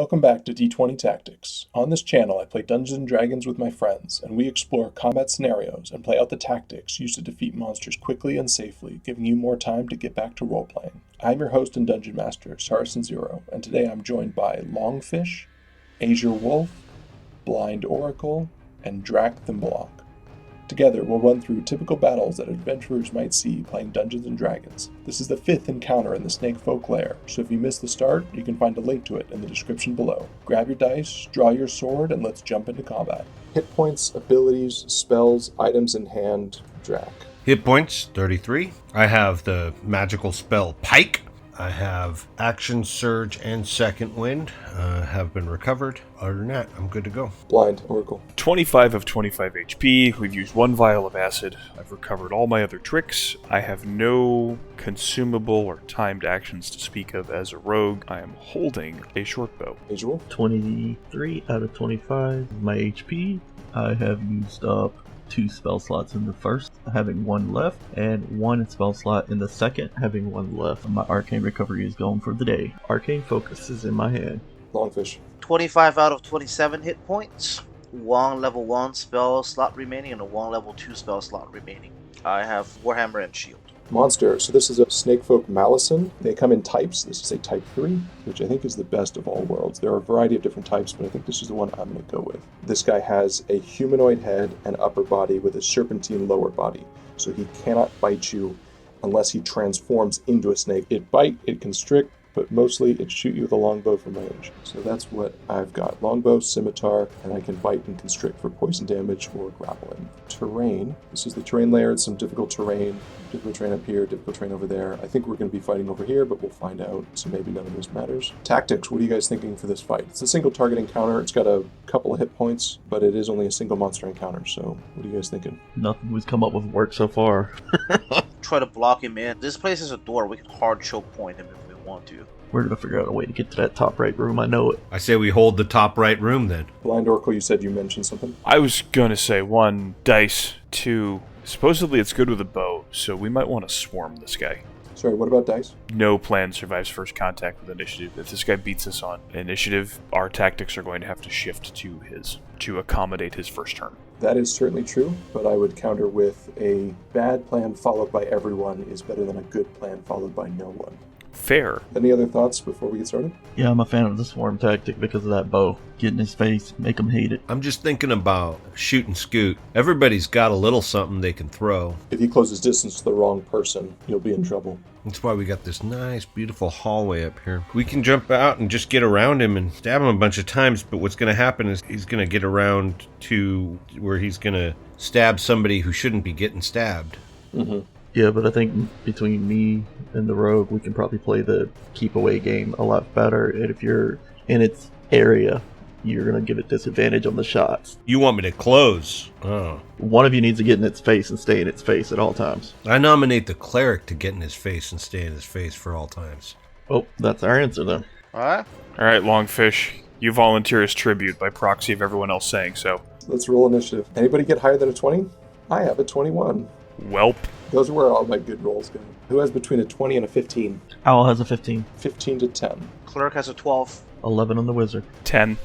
Welcome back to D20 Tactics. On this channel, I play Dungeons & Dragons with my friends, and we explore combat scenarios and play out the tactics used to defeat monsters quickly and safely, giving you more time to get back to role-playing. I'm your host and Dungeon Master, Saracen0, and today I'm joined by LongFish, AzureWolf, BlindOracle, and Drak the Bolak. Together, we'll run through typical battles that adventurers might see playing Dungeons & Dragons. This is the 5th encounter in the Snakefolk lair, so if you missed the start, you can find a link to it in the description below. Grab your dice, draw your sword, and let's jump into combat. Hit points, abilities, spells, items in hand, Drak. Hit points, 33. I have the magical spell Pike. I have Action, Surge, and Second Wind have been recovered. Other than that, I'm good to go. BlindOracle. 25 of 25 HP. We've used 1 vial of acid. I've recovered all my other tricks. I have no consumable or timed actions to speak of as a rogue. I am holding a short bow. AzureWolf. 23 out of 25. My HP. I have used up 2 spell slots in the first, having 1 left, and 1 spell slot in the second, having 1 left. My arcane recovery is going for the day. Arcane focus is in my hand. LongFish. 25 out of 27 hit points. 1 level 1 spell slot remaining and a 1 level 2 spell slot remaining. I have Warhammer and Shield. Monster. So this is a Snakefolk Malison. They come in types. This is a type 3, which I think is the best of all worlds. There are a variety of different types, but I think this is the one I'm going to go with. This guy has a humanoid head and upper body with a serpentine lower body, so he cannot bite you unless he transforms into a snake. It bite, it constrict, but mostly it shoot you with a longbow from range. So that's what I've got. Longbow, scimitar, and I can bite and constrict for poison damage or grappling. Terrain. This is the terrain layer. It's some difficult terrain. Difficult terrain up here, difficult terrain over there. I think we're going to be fighting over here, but we'll find out, so maybe none of this matters. Tactics. What are you guys thinking for this fight? It's a single target encounter. It's got a couple of hit points, but it is only a single monster encounter, so what are you guys thinking? Nothing we've come up with work so far. Try to block him in. This place is a door. We can hard choke point him if we want to. We're going to figure out a way to get to that top right room. I know it. I say we hold the top right room then. BlindOracle, you said you mentioned something? I was going to say 1 dice, 2. Supposedly it's good with a bow, so we might want to swarm this guy. Sorry, what about dice? No plan survives first contact with initiative. If this guy beats us on initiative, our tactics are going to have to shift to accommodate his first turn. That is certainly true, but I would counter with a bad plan followed by everyone is better than a good plan followed by no one. Fair. Any other thoughts before we get started? Yeah, I'm a fan of the swarm tactic because of that bow. Get in his face, make him hate it. I'm just thinking about shoot and scoot. Everybody's got a little something they can throw. If he closes distance to the wrong person, you'll be in trouble. That's why we got this nice, beautiful hallway up here. We can jump out and just get around him and stab him a bunch of times, but what's going to happen is he's going to get around to where he's going to stab somebody who shouldn't be getting stabbed. Mm-hmm. Yeah, but I think between me and the rogue, we can probably play the keep away game a lot better. And if you're in its area, you're going to give it disadvantage on the shots. You want me to close? Oh. One of you needs to get in its face and stay in its face at all times. I nominate the cleric to get in his face and stay in his face for all times. Oh, that's our answer then. Alright. Alright, Longfish. You volunteer as tribute by proxy of everyone else saying so. Let's roll initiative. Anybody get higher than a 20? I have a 21. Welp. Those are where all my good rolls go. Who has between a 20 and a 15? Owl has a 15. 15 to 10. Clerk has a 12. 11 on the wizard. 10.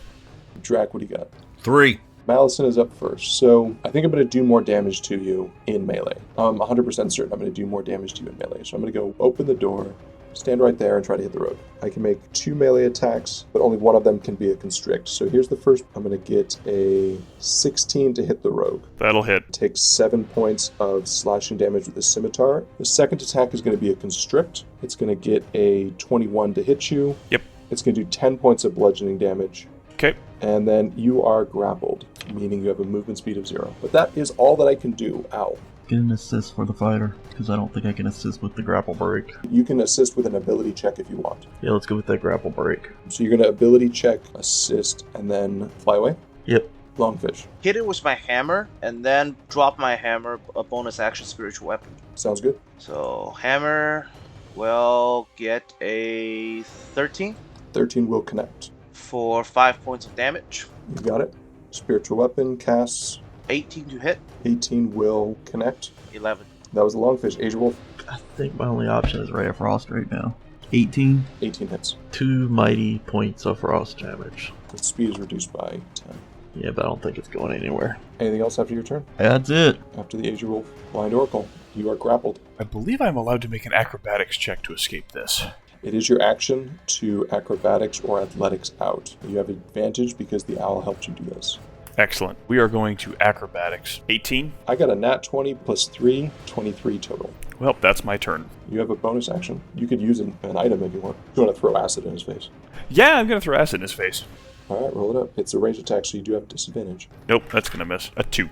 Drak, what do you got? 3. Malison is up first, so I think I'm going to do more damage to you in melee. I'm 100% certain I'm going to do more damage to you in melee. So I'm going to go open the door, stand right there, and try to hit the rogue. I can make 2 melee attacks, but only one of them can be a constrict. So here's the first. I'm going to get a 16 to hit the rogue. That'll hit. Take 7 points of slashing damage with the scimitar. The second attack is going to be a constrict. It's going to get a 21 to hit you. Yep. It's going to do 10 points of bludgeoning damage. Okay. And then you are grappled, meaning you have a movement speed of 0. But that is all that I can do. Ow. Get an assist for the fighter, because I don't think I can assist with the grapple break. You can assist with an ability check if you want. Yeah, let's go with that grapple break. So you're going to ability check, assist, and then fly away? Yep. LongFish. Hit it with my hammer and then drop my hammer, a bonus action spiritual weapon. Sounds good. So hammer will get a 13 13 will connect. for 5 points of damage. You got it. Spiritual weapon casts. 18 to hit. 18 will connect. 11. That was a LongFish. AzureWolf. I think my only option is Ray of Frost right now. 18. 18 hits. 2 mighty points of frost damage. Its speed is reduced by 10. Yeah, but I don't think it's going anywhere. Anything else after your turn? That's it. After the AzureWolf BlindOracle, you are grappled. I believe I'm allowed to make an acrobatics check to escape this. It is your action to acrobatics or athletics out. You have advantage because the owl helped you do this. Excellent. We are going to acrobatics. 18? I got a nat 20 plus 3, 23 total. Well, that's my turn. You have a bonus action. You could use an item if you want. You want to throw acid in his face. Yeah, I'm going to throw acid in his face. All right, roll it up. It's a ranged attack, so you do have disadvantage. Nope, that's going to miss. A 2.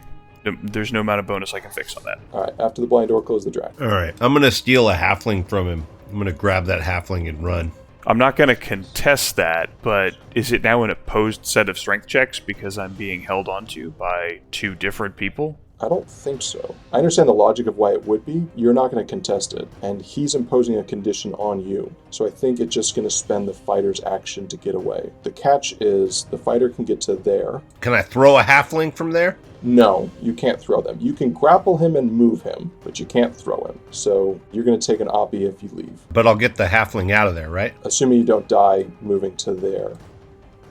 There's no amount of bonus I can fix on that. All right, after the BlindOracle is the Drak. All right, I'm going to steal a halfling from him. I'm going to grab that halfling and run. I'm not going to contest that, but is it now an opposed set of strength checks because I'm being held onto by 2 different people? I don't think so. I understand the logic of why it would be. You're not going to contest it, and he's imposing a condition on you. So I think it's just going to spend the fighter's action to get away. The catch is the fighter can get to there. Can I throw a halfling from there? No, you can't throw them. You can grapple him and move him, but you can't throw him. So you're going to take an oppie if you leave. But I'll get the halfling out of there, right? Assuming you don't die moving to there.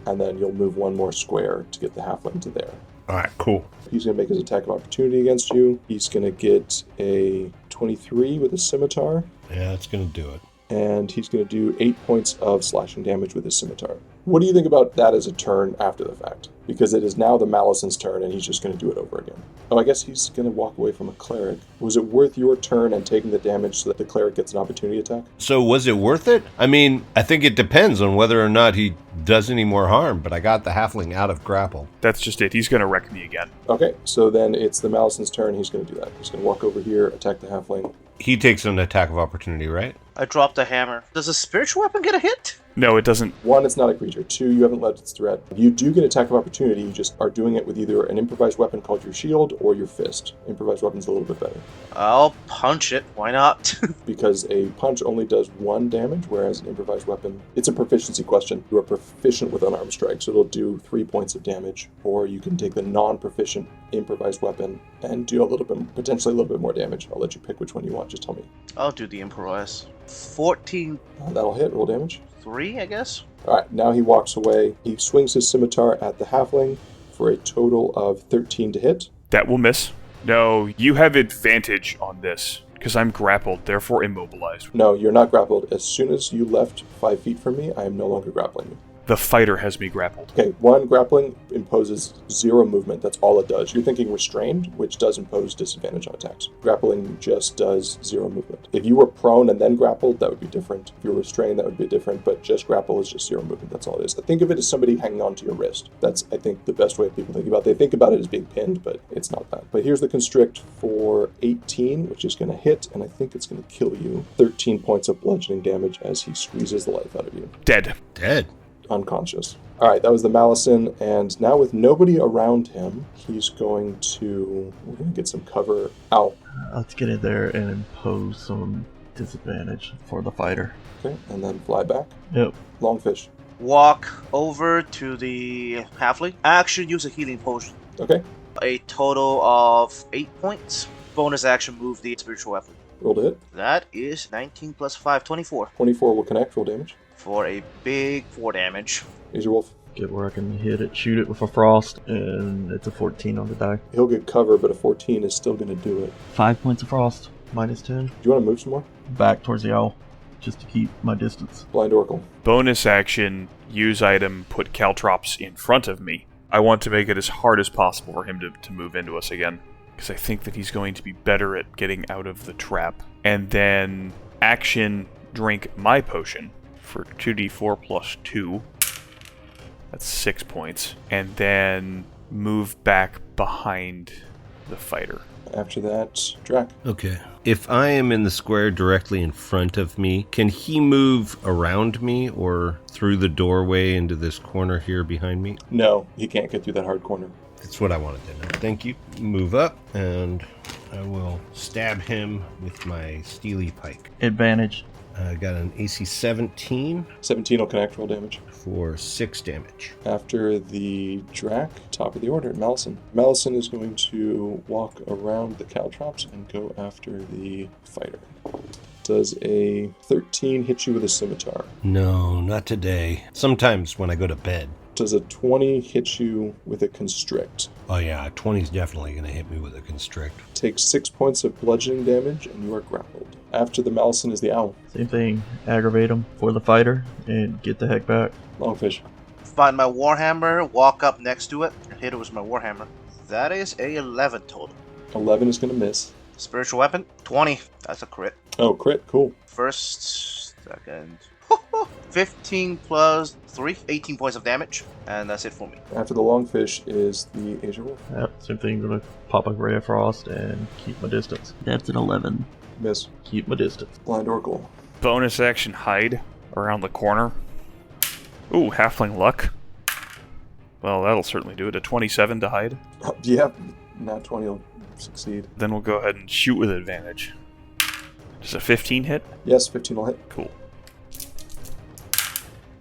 And then you'll move one more square to get the halfling to there. All right, cool. He's going to make his attack of opportunity against you. He's going to get a 23 with a scimitar. Yeah, that's going to do it. And he's going to do 8 points of slashing damage with his scimitar. What do you think about that as a turn after the fact? Because it is now the Malison's turn, and he's just going to do it over again. Oh, I guess he's going to walk away from a cleric. Was it worth your turn and taking the damage so that the cleric gets an opportunity attack? So was it worth it? I mean, I think it depends on whether or not he does any more harm, but I got the halfling out of grapple. That's just it. He's going to wreck me again. Okay, so then it's the Malison's turn. He's going to do that. He's going to walk over here, attack the halfling. He takes an attack of opportunity, right? I dropped a hammer. Does a spiritual weapon get a hit? No, it doesn't. 1, it's not a creature. 2, you haven't left its threat. You do get attack of opportunity, you just are doing it with either an improvised weapon called your shield or your fist. Improvised weapon's a little bit better. I'll punch it. Why not? Because a punch only does 1 damage, whereas an improvised weapon, it's a proficiency question. You are proficient with unarmed strike, so it'll do 3 points of damage. Or you can take the non-proficient improvised weapon and do potentially a little bit more damage. I'll let you pick which one you want, just tell me. I'll do the improvised. 14. That'll hit, roll damage. 3, I guess? Alright, now he walks away. He swings his scimitar at the halfling for a total of 13 to hit. That will miss. No, you have advantage on this, because I'm grappled, therefore immobilized. No, you're not grappled. As soon as you left 5 feet from me, I am no longer grappling you. The fighter has me grappled. Okay, 1 grappling imposes 0 movement. That's all it does. You're thinking restrained, which does impose disadvantage on attacks. Grappling just does 0 movement. If you were prone and then grappled, that would be different. If you were restrained, that would be different, but just grapple is just 0 movement. That's all it is. Think of it as somebody hanging onto your wrist. That's, I think, the best way people think about it. They think about it as being pinned, but it's not that. But here's the constrict for 18, which is going to hit, and I think it's going to kill you. 13 points of bludgeoning damage as he squeezes the life out of you. Dead. Unconscious. All right, that was the Malison, and now with nobody around him, we're going to get some cover. Ow. Let's get in there and impose some disadvantage for the fighter. Okay, and then fly back. Yep. LongFish. Walk over to the halfling. Action, use a healing potion. Okay, A total of 8 points. Bonus action, move the spiritual weapon. roll to hit. That is 19 plus 5, 24. 24 will connect, roll damage. For a big 4 damage. AzureWolf. Get where I can hit it, shoot it with a frost, and it's a 14 on the die. He'll get cover, but a 14 is still going to do it. 5 points of frost, minus 10. Do you want to move some more? Back towards the owl, just to keep my distance. BlindOracle. Bonus action, use item, put caltrops in front of me. I want to make it as hard as possible for him to move into us again, because I think that he's going to be better at getting out of the trap. And then action, drink my potion for 2d4 plus 2. That's 6 points. And then move back behind the fighter. After that, Drak. Okay. If I am in the square directly in front of me, can he move around me or through the doorway into this corner here behind me? No, he can't get through that hard corner. That's what I wanted to know. Thank you. Move up, and I will stab him with my steely pike. Advantage. I got an AC 17 17 will connect, roll damage. for 6 damage. After the Drak, top of the order, Malison. Malison is going to walk around the caltrops and go after the fighter. Does a 13 hit you with a scimitar? No, not today. Sometimes when I go to bed. Does a 20 hit you with a constrict? Oh yeah, 20's definitely going to hit me with a constrict. Take 6 points of bludgeoning damage, and you are grappled. After the Malison is the owl. Same thing. Aggravate him for the fighter and get the heck back. Longfish. Find my Warhammer, walk up next to it, and hit it with my Warhammer. That is a 11 total. 11 is going to miss. Spiritual weapon, 20. That's a crit. Oh, crit. Cool. First, second. 15 plus 3, 18 points of damage, and that's it for me. After the Longfish is the AzureWolf. Yep, same thing. Gonna pop a Ray of Frost and keep my distance. That's an 11. Miss. Keep my distance. BlindOracle. Bonus action hide around the corner. Ooh, halfling luck. Well, that'll certainly do it. A 27 to hide. Yeah, not 20 will succeed. Then we'll go ahead and shoot with advantage. Does a 15 hit? Yes, 15 will hit. Cool.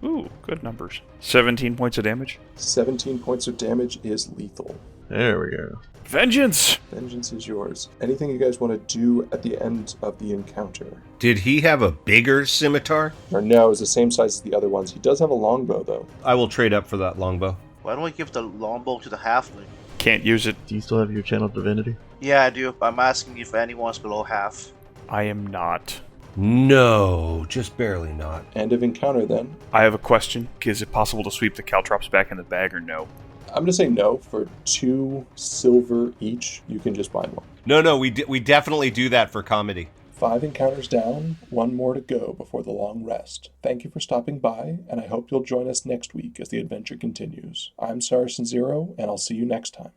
Ooh, good numbers. 17 points of damage. 17 points of damage is lethal. There we go. Vengeance! Vengeance is yours. Anything you guys want to do at the end of the encounter? Did he have a bigger scimitar? Or no, it's the same size as the other ones. He does have a longbow, though. I will trade up for that longbow. Why don't we give the longbow to the halfling? Can't use it. Do you still have your channel divinity? Yeah, I do. I'm asking if anyone's below half. I am not. No, just barely not. End of encounter, then. I have a question. Is it possible to sweep the caltrops back in the bag or no? I'm going to say no. For 2 silver each, you can just buy one. No, we definitely do that for comedy. 5 encounters down, 1 more to go before the long rest. Thank you for stopping by, and I hope you'll join us next week as the adventure continues. I'm Saracen Zero, and I'll see you next time.